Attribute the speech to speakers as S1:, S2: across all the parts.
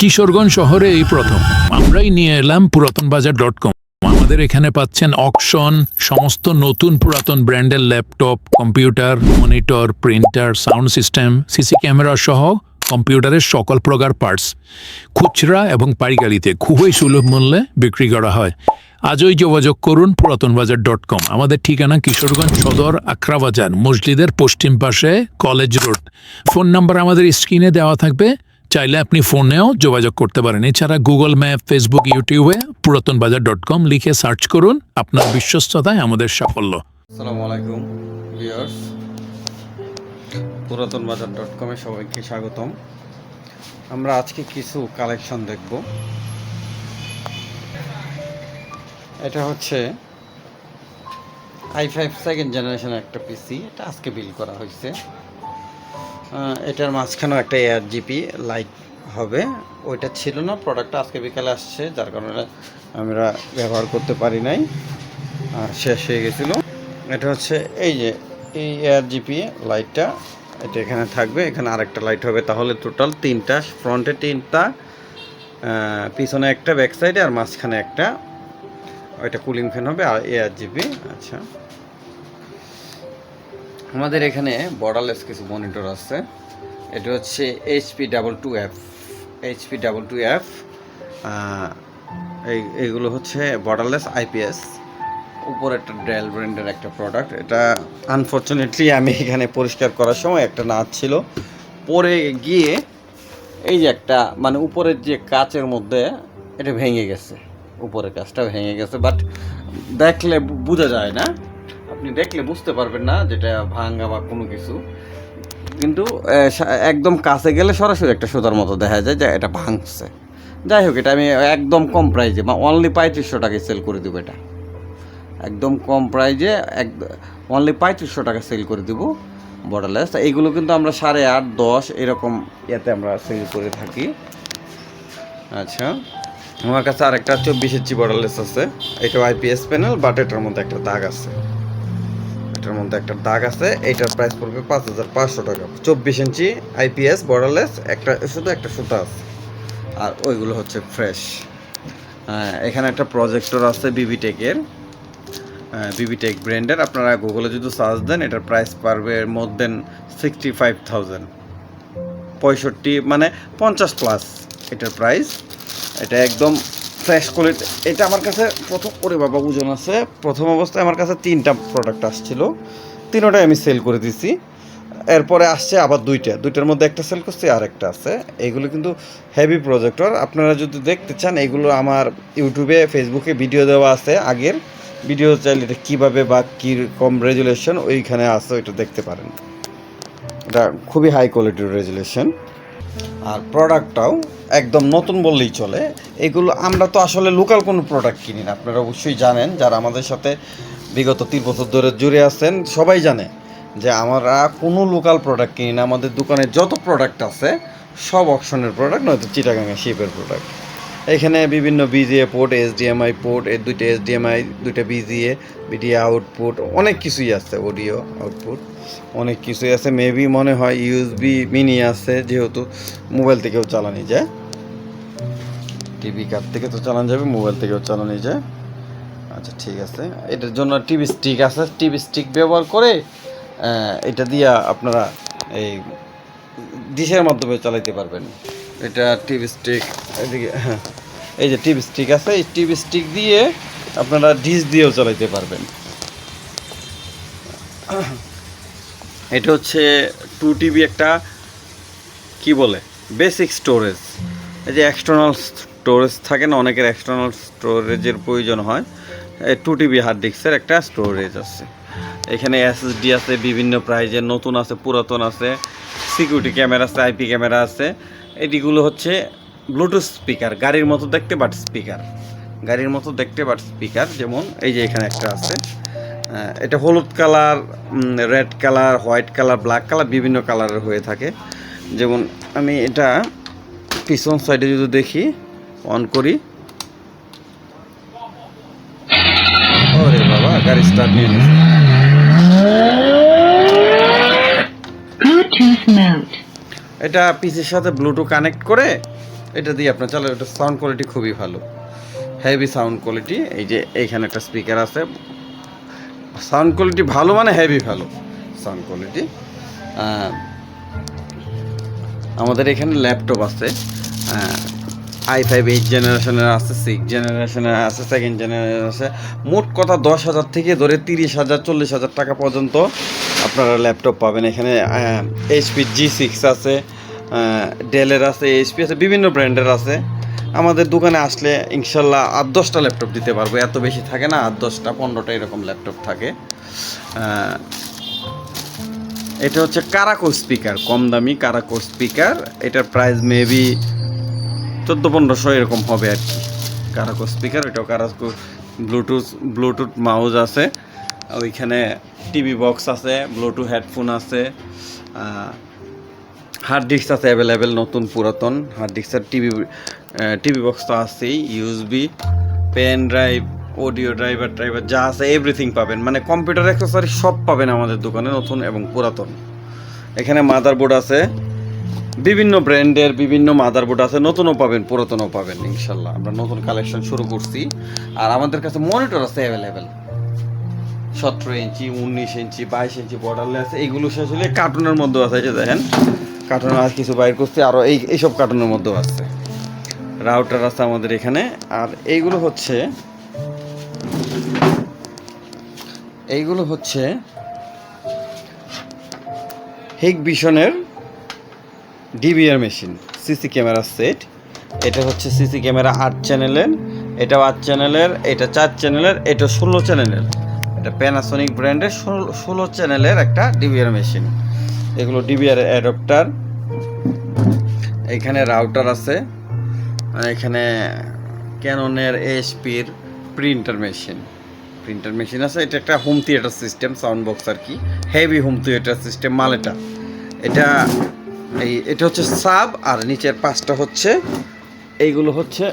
S1: কিশোরগঞ্জ শহরে এই প্রথম আমরাই নিয়ে এলাম পুরাতনবাজার.com। আমাদের এখানে পাচ্ছেন অকশন, সমস্ত নতুন পুরাতন ব্র্যান্ডের laptop, computer, monitor, printer, sound system, CC camera সহ কম্পিউটারের সকল প্রকার পার্টস খুচরা এবং পাইকারিতে খুবই সুলভ মূল্যে বিক্রি করা হয়। আজই যোগাযোগ করুন পুরাতনবাজার.com। আমাদের ঠিকানা কিশোরগঞ্জ সদর, আখড়া বাজার, মসজিদের পশ্চিম পাশে, কলেজ রোড। ফোন নাম্বার আমাদের স্ক্রিনে দেওয়া থাকবে, চাইলে আপনি ফোনেও যোগাযোগ করতে পারেন। এছাড়া গুগল ম্যাপ, ফেসবুক, ইউটিউবে পুরাতনবাজার.com লিখে সার্চ করুন। আপনার বিশ্বস্ততায় আমাদের সাফল্য।
S2: আসসালামু আলাইকুম ভিউয়ার্স, পুরাতনবাজার.com এ সবাইকে স্বাগতম। আমরা আজকে কিছু কালেকশন দেখব। এটা হচ্ছে i5 সেকেন্ড জেনারেশনের একটা পিসি। এটা আজকে বিল করা হয়েছে। এটার মাঝখানেও একটা ARGB লাইট হবে, ওইটা ছিল না, প্রোডাক্টটা আজকে বিকালে আসছে, যার কারণে আমরা ব্যবহার করতে পারি নাই, শেষ হয়ে গেছিলো। এটা হচ্ছে এই যে এই ARGB লাইটটা, এটা এখানে থাকবে, এখানে আরেকটা লাইট হবে, তাহলে টোটাল তিনটা, ফ্রন্টে তিনটা, পিছনে একটা, ব্যাক সাইডে, আর মাঝখানে একটা, ওইটা কুলিং ফ্যান হবে, আর ARGB। আচ্ছা, আমাদের এখানে বর্ডারলেস কিছু মনিটর আছে। এটা হচ্ছে HP22F এইগুলো হচ্ছে বর্ডারলেস IPS, উপরে একটা ডেল ব্র্যান্ডের একটা প্রোডাক্ট। এটা আনফর্চুনেটলি আমি এখানে পরিষ্কার করার সময় একটা নাট ছিল, পরে গিয়ে এই যে একটা মানে উপরের যে কাচের মধ্যে এটা ভেঙে গেছে, উপরের কাচটা ভেঙে গেছে, বাট দেখলে বোঝা যায় না, আপনি দেখলে বুঝতে পারবেন না যেটা ভাঙা বা কোনো কিছু, কিন্তু একদম কাছে গেলে সরাসরি একটা সুতার মতো দেখা যায় যে এটা ভাঙছে। যাই হোক, এটা আমি একদম কম প্রাইজে অনলি 3500 টাকায় সেল করে দেবো। এটা একদম কম প্রাইজে অনলি 3500 টাকা সেল করে দেবো বর্ডারলেস। এইগুলো কিন্তু আমরা 8.5, 10 এরকম ইয়েতে আমরা সেল করে থাকি। আচ্ছা, আমার কাছে আরেকটা 24 ইঞ্চি বর্ডারলেস আছে, এটা IPS প্যানেল, বাট এটার মধ্যে একটা দাগ আছে, এইটার প্রাইস পড়বে 5500 টাকা। 24 ইঞ্চি IPS বর্ডারলেস, শুধু একটা সুতা আছে, আর ওইগুলো হচ্ছে ফ্রেশ। এখানে একটা প্রজেক্টর আছে বিবিটেকের, বিবিটেক ব্র্যান্ডের। আপনারা গুগলে যদি সার্চ দেন, এটার প্রাইস পারবে মোর দেন 65,000, 65 মানে 50 প্লাস এটার প্রাইস। এটা একদম ফ্রেশ কোয়ালিটি। এটা আমার কাছে ওজন আছে। প্রথম অবস্থায় আমার কাছে 3টা প্রোডাক্ট আসছিল, 3টাই আমি সেল করে দিছি। এরপরে আসছে আবার 2টার মধ্যে একটা সেল করছি, আর একটা আছে। এইগুলো কিন্তু হেভি প্রজেক্টর। আপনারা যদি দেখতে চান, এগুলো আমার ইউটিউবে, ফেসবুকে ভিডিও দেওয়া আছে, আগের ভিডিও চাইলে এটা কীভাবে বা কীরকম রেজুলেশন ওইখানে আছে, ওইটা দেখতে পারেন। এটা খুবই হাই কোয়ালিটির রেজুলেশন, আর প্রোডাক্টটাও একদম নতুন বললেই চলে। এগুলো আমরা তো আসলে লোকাল কোনো প্রোডাক্ট কিনি না, আপনারা অবশ্যই জানেন, যারা আমাদের সাথে বিগত 3 বছর ধরে জুড়ে আছেন সবাই জানে যে আমরা কোনো লোকাল প্রোডাক্ট কিনি না। আমাদের দোকানে যত প্রোডাক্ট আছে সব অকশনের প্রোডাক্ট, নয়তো চিটাগাঙের শিপের প্রোডাক্ট। এখানে বিভিন্ন BGA পোর্ট, HDMI পোর্ট, 2টা HDMI, 2টা BGA, ভিডিও আউটপুট, অনেক কিছুই আছে, অডিও আউটপুট অনেক কিছুই আছে। মেবি মনে হয় USB মিনি আছে, যেহেতু মোবাইল থেকেও চালানো যায়, টিভি কার্ড থেকে তো চালানো যাবে, মোবাইল থেকেও চালানো যায়। আচ্ছা, ঠিক আছে। এটার জন্য টিভি স্টিক আছে, টিভি স্টিক ব্যবহার করে এটা দিয়ে আপনারা এই ডিশের মাধ্যমে চালাইতে পারবেন। এটা টিভি স্টিক, এদিকে হ্যাঁ, এই যে টিভি স্টিক আছে, এই টিভি স্টিক দিয়ে আপনারা ডিশ দিয়েও চালাইতে পারবেন। এটা হচ্ছে 2TB একটা কি বলে বেসিক স্টোরেজ। এই যে এক্সটার্নাল স্টোরেজ থাকে না, অনেকের এক্সটার্নাল স্টোরেজের প্রয়োজন হয়, 2TB হার্ড ডিস্কের একটা স্টোরেজ আছে। এখানে SSD আছে, বিভিন্ন প্রাইজের, নতুন আছে, পুরাতন আছে, সিকিউরিটি ক্যামেরা আছে, IP ক্যামেরা আছে। এটিগুলো হচ্ছে ব্লুটুথ স্পিকার, গাড়ির মতো দেখতে বাট স্পিকার, যেমন এই যে এখানে একটা আছে। এটা হলুদ colour, red colour, white colour, black colour, বিভিন্ন কালারের হয়ে থাকে। যেমন আমি এটা পিছন সাইডে যদি দেখি, অন করি, ওরে বাবা, গাড়ি স্টার্ট নিয়ে নিয়েছে। এটা পিসির সাথে ব্লুটুথ কানেক্ট করে এটা দিয়ে আপনার চালান, এটা সাউন্ড কোয়ালিটি খুবই ভালো, হেভি সাউন্ড কোয়ালিটি। এই যে এইখানে একটা স্পিকার আছে, সাউন্ড কোয়ালিটি ভালো মানে হেভি ভালো সাউন্ড কোয়ালিটি। আমাদের এখানে ল্যাপটপ আছে, i5 8 জেনারেশনের আছে, 6 জেনারেশনের আছে, 2nd জেনারেশন আছে। মোট কথা 10,000 থেকে ধরে 30,000 40,000 টাকা পর্যন্ত আপনারা ল্যাপটপ পাবেন এখানে। HP G6 আছে, ডেলের আছে, HP আছে, বিভিন্ন ব্র্যান্ডের আছে। আমাদের দোকানে আসলে ইনশাল্লাহ 8-10টা ল্যাপটপ দিতে পারবো, এত বেশি থাকে না, 8-10টা 15টা এরকম ল্যাপটপ থাকে। এটা হচ্ছে কারাকো স্পিকার, কম দামি কারাকো স্পিকার। এটার প্রাইস মেবি 1400-1500 এরকম হবে আর কি। কারাকো স্পিকার, এটাও কারাকো। ব্লুটুথ মাউস আছে, ওইখানে টিভি বক্স আছে, ব্লুটুথ হেডফোন আছে, হার্ড ডিস্ক আছে অ্যাভেলেবেল, নতুন পুরাতন হার্ড ডিস্ক আর টিভি বক্স তো আছেই, USB, pen drive, audio driver যা আছে এভরিথিং পাবেন, মানে কম্পিউটার অ্যাক্সেসরি সব পাবেন আমাদের দোকানে, নতুন এবং পুরাতন। এখানে মাদারবোর্ড আছে, বিভিন্ন ব্র্যান্ডের বিভিন্ন মাদারবোর্ড আছে, নতুনও পাবেন পুরাতনও পাবেন ইনশাল্লাহ। আমরা নতুন কালেকশন শুরু করছি। আর আমাদের কাছে মনিটর আছে অ্যাভেলেবেল, 17 ইঞ্চি, 19 ইঞ্চি, 22 ইঞ্চি বর্ডারলেস। এইগুলো আসলে কার্টুনের মধ্যেও আছে, এই যে দেখেন কার্টুনের আর কিছু বাইর করছি, আরও এইসব কার্টুনের মধ্যেও আছে। রাউটার আছে আমাদের এখানে। আর এইগুলো হচ্ছে হিগভিশনের DVR machine, CC camera set. এটা হচ্ছে সিসি ক্যামেরা 8 চ্যানেলের, এটাও 8 চ্যানেলের, এটা 4 চ্যানেলের, এটা 16 চ্যানেলের। এটা প্যানাসোনিক ব্র্যান্ডের 16 চ্যানেলের একটা ডিবিআর মেশিন। এগুলো ডিবিআর অ্যাডাপ্টার। এখানে রাউটার আছে, এখানে ক্যাননের এইচপির প্রিন্টার মেশিন আছে। এটা একটা home theatre system, sound box আর কি, হেভি হোম থিয়েটার সিস্টেম মাল এটা। এটা হচ্ছে সাব, আর নিচের 5টা হচ্ছে, এইগুলো হচ্ছে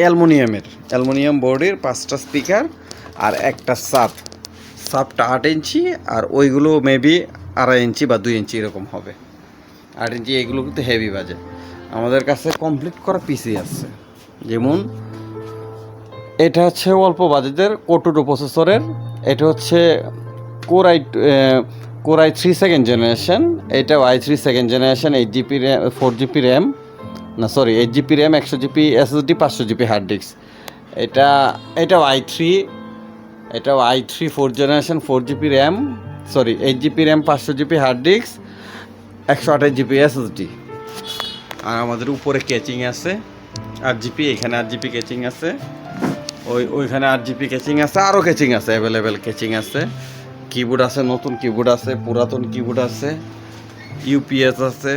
S2: অ্যালুমিনিয়াম বোর্ডের 5টা স্পিকার আর একটা সাবটা 8 ইঞ্চি, আর ওইগুলো মেবি 2.5 ইঞ্চি বা 2 ইঞ্চি এরকম হবে। 8 ইঞ্চি এগুলো কিন্তু হেভি বাজে। আমাদের কাছে কমপ্লিট করা পিসি আছে, যেমন এটা হচ্ছে অল্প বাজেটের কোটোটো প্রসেসরের, এটা হচ্ছে কোর i3 সেকেন্ড জেনারেশন, এটাও i3 second generation, 8GB RAM, 4GB RAM, না sorry 8GB RAM, 100GB SSD, 500GB hard disk. এটাও i3 4th generation, 4GB RAM, sorry 8GB RAM, 500GB hard disk, 128GB SSD। আর আমাদের উপরে catching আছে 8GB, এখানে 8GB catching আছে, ওইখানে 8GB catching আছে, আরও ক্যাচিং আছে, অ্যাভেলেবেল ক্যাচিং আছে। কিবোর্ড আছে, নতুন কিবোর্ড আছে, পুরাতন কিবোর্ড আছে, ইউপিএস আছে।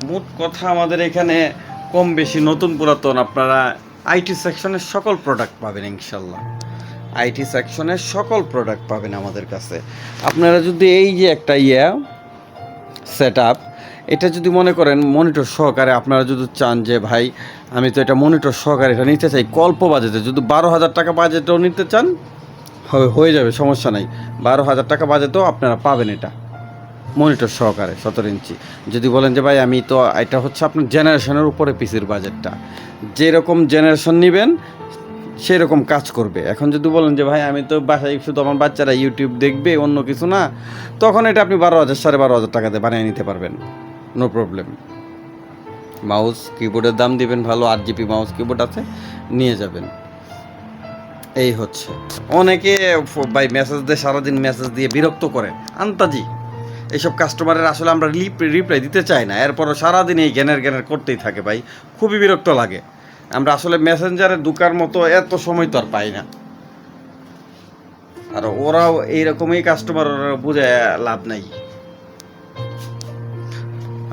S2: মোট কথা আমাদের এখানে কম বেশি নতুন পুরাতন আপনারা আইটি সেকশনের সকল প্রোডাক্ট পাবেন ইনশাল্লাহ। আইটি সেকশনের সকল প্রোডাক্ট পাবেন আমাদের কাছে। আপনারা যদি এই যে একটা সেট আপ, এটা যদি মনে করেন মনিটর সহকারে, আপনারা যদি চান যে ভাই আমি তো এটা মনিটর সহকারে এটা নিতে চাই অল্প বাজেটে, যদি 12,000 টাকা বাজেটেও নিতে চান হয়ে যাবে, সমস্যা নাই। 12,000 টাকা বাজেটেও আপনারা পাবেন এটা মনিটর সহকারে 17 ইঞ্চি। যদি বলেন যে ভাই আমি তো, এটা হচ্ছে আপনার জেনারেশনের উপরে পিসির বাজেটটা, যেরকম জেনারেশন নেবেন সেই রকম কাজ করবে। এখন যদি বলেন যে ভাই আমি তো বাসায় শুধু আমার বাচ্চারা ইউটিউব দেখবে, অন্য কিছু না, তখন এটা আপনি 12,000 12,500 টাকাতে বানিয়ে নিতে পারবেন, নো প্রবলেম। মাউস কিবোর্ডের দাম দিবেন ভালো, 8GB মাউস কিবোর্ড আছে, নিয়ে যাবেন। এই হচ্ছে অনেকে ভাই মেসেজ দিয়ে সারাদিন মেসেজ দিয়ে বিরক্ত করে, আন্তাজি এইসব কাস্টমারের আসলে আমরা রিপ্লাই দিতে চাই না, এরপরও সারাদিন এই জ্ঞানের করতেই থাকে ভাই, খুবই বিরক্ত লাগে। আমরা আসলে মেসেঞ্জারে ঢুকার মতো এত সময় তো আর পাই না, আর ওরাও এইরকমই কাস্টমার, ওরা বুঝে লাভ নাই।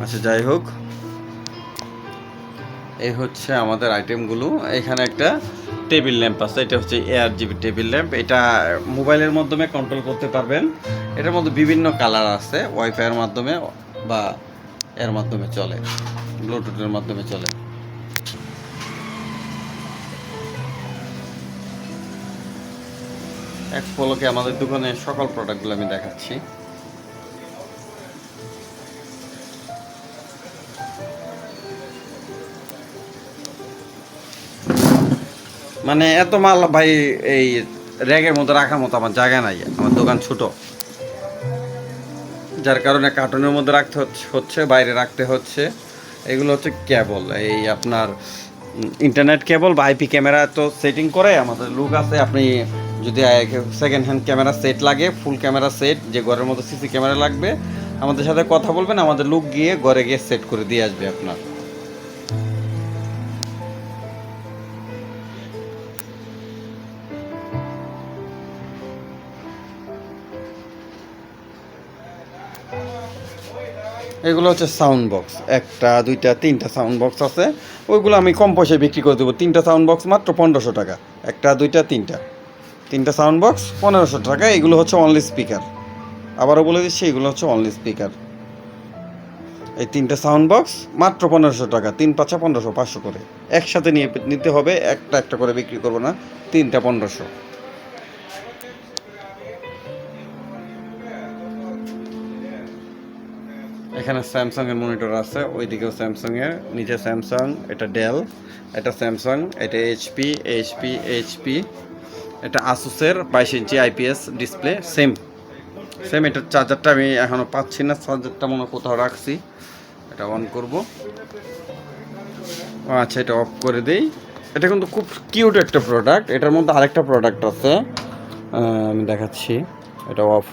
S2: আচ্ছা যাই হোক, এই হচ্ছে আমাদের আইটেমগুলো। এখানে একটা টেবিল ল্যাম্প আছে, এটা হচ্ছে ARGB টেবিল ল্যাম্প, এটা মোবাইলের মাধ্যমে কন্ট্রোল করতে পারবেন। এটার মধ্যে বিভিন্ন কালার আছে, ওয়াইফাইয়ের মাধ্যমে বা এর মাধ্যমে চলে, ব্লুটুথের মাধ্যমে চলে। এক পলকে আমাদের দোকানে সকল প্রোডাক্টগুলো আমি দেখাচ্ছি। মানে এত মাল ভাই এই র্যাগের মধ্যে রাখার মতো আমার জায়গা নাই, আমার দোকান ছোট, যার কারণে কার্টুনের মধ্যে রাখতে হচ্ছে, বাইরে রাখতে হচ্ছে। এগুলো হচ্ছে কেবল, এই আপনার ইন্টারনেট কেবল বা আইপি ক্যামেরা তো সেটিং করে আমাদের লোক আছে। আপনি যদি সেকেন্ড হ্যান্ড ক্যামেরা সেট লাগে, ফুল ক্যামেরা সেট, যে ঘরের মধ্যে সিসি ক্যামেরা লাগবে, আমাদের সাথে কথা বলবেন, আমাদের লোক গিয়ে ঘরে গিয়ে সেট করে দিয়ে আসবে আপনার। এগুলো হচ্ছে সাউন্ড বক্স, একটা দুইটা তিনটা সাউন্ড বক্স আছে, ওইগুলো আমি কম পয়সায় বিক্রি করে দেবো। তিনটা সাউন্ড বক্স মাত্র 1500 টাকা, একটা দুইটা তিনটা সাউন্ড বক্স 1500 টাকা। এগুলো হচ্ছে অনলি স্পিকার, আবারও বলে দিচ্ছি এগুলো হচ্ছে অনলি স্পিকার। এই তিনটা সাউন্ড বক্স মাত্র 1500 টাকা, 3 5 1500, 500 করে একসাথে নিতে হবে, একটা একটা করে বিক্রি করবো না, তিনটা 1500। এখানে স্যামসাং এর মনিটর আছে, ওইদিকেও স্যামসাং এর, নিচে স্যামসাং, এটা ডেল, এটা স্যামসাং, এটা এইচপি, এটা আসুসের 22 ইঞ্চি আইপিএস ডিসপ্লে, সেম। এটার চার্জারটা আমি এখনো পাচ্ছি না, চার্জারটা মনে হয় কোথাও রাখছি, এটা অন করব। আচ্ছা, এটা অফ করে দেই। এটা কিন্তু খুব কিউট একটা প্রোডাক্ট। এটার মধ্যে আরেকটা প্রোডাক্ট আছে, আমি দেখাচ্ছি, এটা অফ।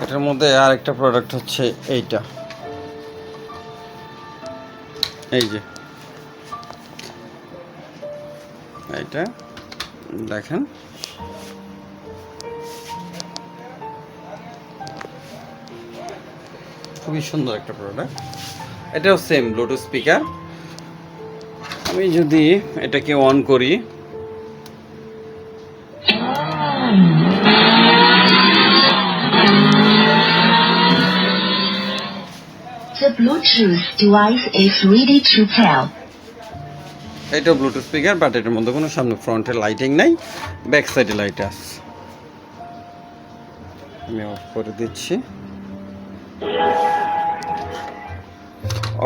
S2: এটার মধ্যে আরেকটা প্রোডাক্ট হচ্ছে এইটা, এই যে এইটা দেখেন, খুবই সুন্দর একটা প্রোডাক্ট। এটাও সেম ব্লুটুথ স্পিকার। আমি যদি এটাকে অন করি,
S3: The Bluetooth device is ready to pair.
S2: এটা ব্লুটুথ স্পিকার, বাট এটার মধ্যে কোনো সামনে ফ্রন্টে লাইটিং নাই, ব্যাক সাইডে লাইট আছে। আমি অফ করে দিচ্ছি।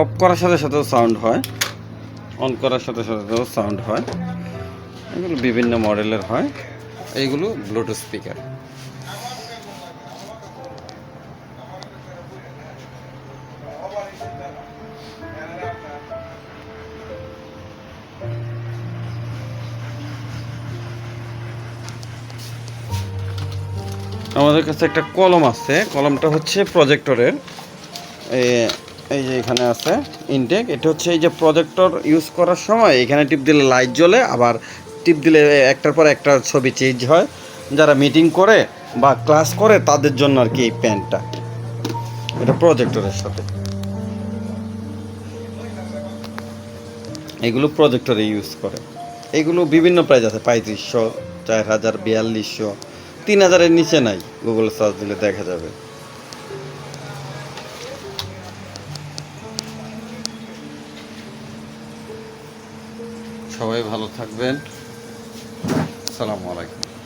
S2: অফ করার সাথে সাথেও সাউন্ড হয়, অন করার সাথে সাথেও সাউন্ড হয়। এগুলো বিভিন্ন মডেলের হয়, এইগুলো ব্লুটুথ স্পিকার। আমাদের কাছে একটা কলম আছে, কলমটা হচ্ছে প্রজেক্টরের, এই যে এখানে আছে ইনটেক। এটা হচ্ছে এই যে প্রজেক্টর ইউজ করার সময় এখানে টিপ দিলে লাইট জ্বলে, আবার টিপ দিলে একটার পর একটা ছবি চেঞ্জ হয়। যারা মিটিং করে বা ক্লাস করে তাদের জন্য আর কি এই প্যান্টটা, এটা প্রজেক্টরের সাথে। এগুলো প্রজেক্টরে ইউজ করে। এগুলো বিভিন্ন প্রাইস আছে, 3500, 4000, 4200, 3000-এর নিচে নাই, গুগলে সার্চ দিলে দেখা যাবে। সবাই ভালো থাকবেন, আসসালামু আলাইকুম।